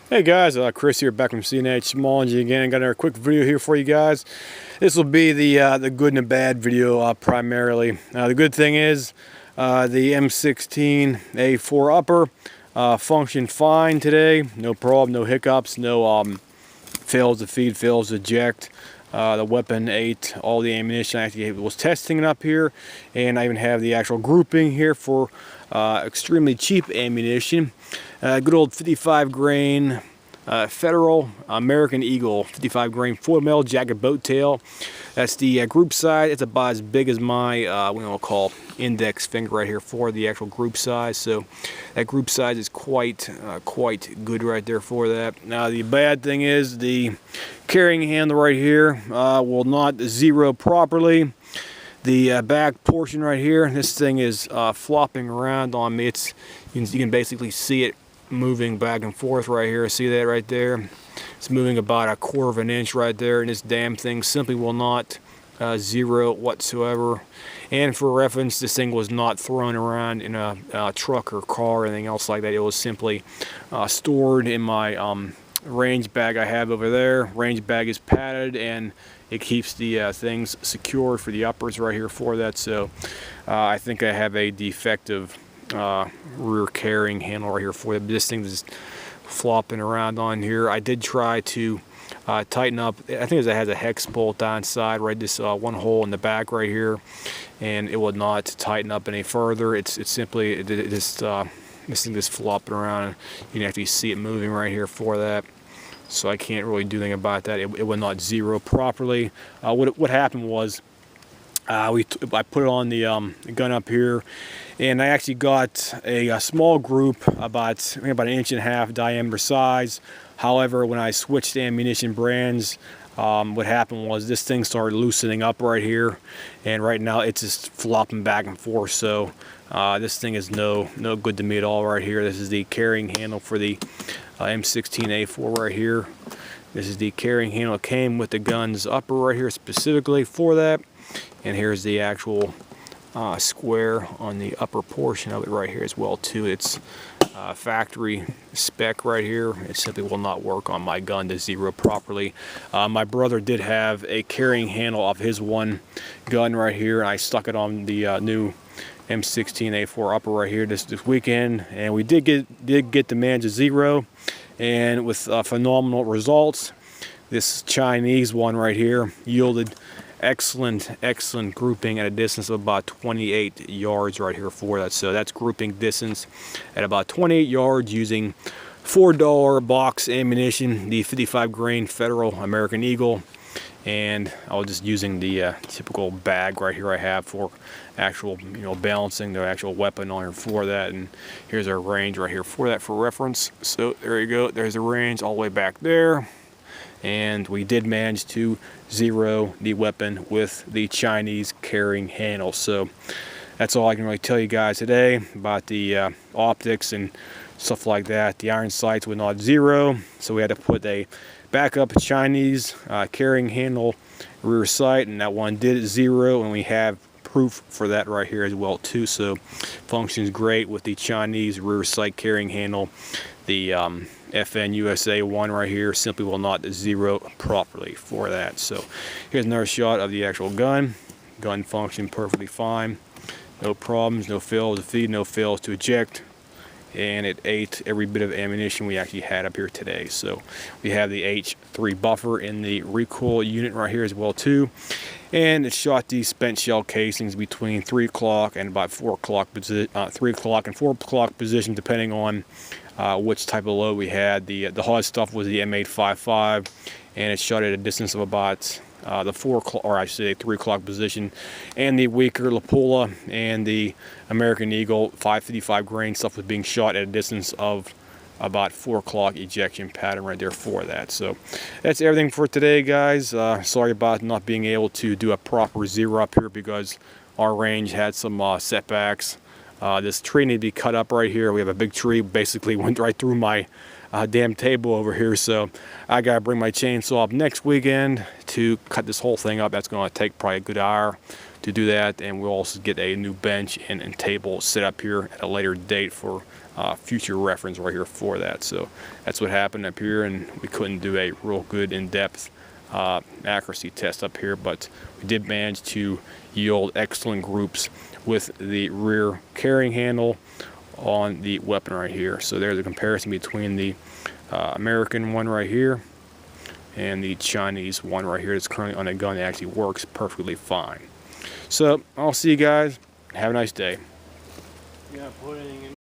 Hey guys, Chris here, back from m16a4 again. I got another quick video here for you guys. This will be the good and the bad video primarily. The good thing is the m16a4 upper functioned fine today. No problem, no hiccups, no fails to feed, fails to eject. The weapon ate all the ammunition. I actually was testing it up here, and I even have the actual grouping here for extremely cheap ammunition. Good old 55 grain Federal American Eagle 55 grain 4mm jacket boat tail. That's the group size. It's about as big as my what we'll call index finger right here for the actual group size. So that group size is quite good right there for that. Now the bad thing is the carrying handle right here will not zero properly. The back portion right here, this thing is flopping around on me. You can basically see it moving back and forth right here. See that right there? It's moving about 1/4 of an inch right there, and this damn thing simply will not zero whatsoever. And for reference, this thing was not thrown around in a truck or car or anything else like that. It was simply stored in my range bag I have over there. Range bag is padded, and it keeps the things secured for the uppers right here for that. So I think I have a defective rear carrying handle right here for it. This thing is flopping around on here. I did try to tighten up. I think it has a hex bolt on side, right? This one hole in the back right here, and it will not tighten up any further. It's simply this thing is flopping around. You can actually see it moving right here for that. So I can't really do anything about that. It will not zero properly. What happened was I put it on the gun up here, and I actually got a small group about an 1.5 inch diameter size. However, when I switched ammunition brands, what happened was this thing started loosening up right here, and right now it's just flopping back and forth. So this thing is no good to me at all right here. This is the carrying handle for the m16a4 right here. This is the carrying handle. It came with the gun's upper right here specifically for that. And here's the actual square on the upper portion of it right here as well too. It's factory spec right here. It simply will not work on my gun to zero properly. My brother did have a carrying handle off his one gun right here, and I stuck it on the new m16a4 upper right here this weekend, and we did get the man to zero, and with phenomenal results. This Chinese one right here yielded excellent grouping at a distance of about 28 yards right here for that. So that's grouping distance at about 28 yards using $4 box ammunition, the 55 grain Federal American Eagle, and I was just using the typical bag right here I have for actual balancing the actual weapon on here for that. And here's our range right here for that for reference. So there you go, there's the range all the way back there. And we did manage to zero the weapon with the Chinese carrying handle. So that's all I can really tell you guys today about the optics and stuff like that. The iron sights would not zero, so we had to put a backup Chinese carrying handle rear sight, and that one did zero, and we have proof for that right here as well too. So functions great with the Chinese rear sight carrying handle. The FN USA 1 right here simply will not zero properly for that. So here's another shot of the actual gun. Gun functioned perfectly fine. No problems, no fails to feed, no fails to eject. And it ate every bit of ammunition we actually had up here today. So we have the H3 buffer in the recoil unit right here as well too. And it shot these spent shell casings between 3 o'clock and about 4 o'clock, 3 o'clock and 4 o'clock position, depending on which type of load we had. The hot stuff was the M855, and it shot at a distance of about the 4 o'clock, or I should say 3 o'clock position. And the weaker Lapula and the American Eagle 555 grain stuff was being shot at a distance of about 4 o'clock ejection pattern right there for that. So that's everything for today, guys. Sorry about not being able to do a proper zero up here because our range had some setbacks. This tree needed to be cut up right here. We have a big tree, basically went right through my damn table over here. So I gotta bring my chainsaw up next weekend to cut this whole thing up. That's gonna take probably a good hour to do that, and we'll also get a new bench and table set up here at a later date for future reference right here for that. So that's what happened up here, and we couldn't do a real good in-depth accuracy test up here, but we did manage to yield excellent groups with the rear carrying handle on the weapon right here. So there's a comparison between the American one right here and the Chinese one right here that's currently on a gun that actually works perfectly fine. So I'll see you guys. Have a nice day. Yeah, put anything in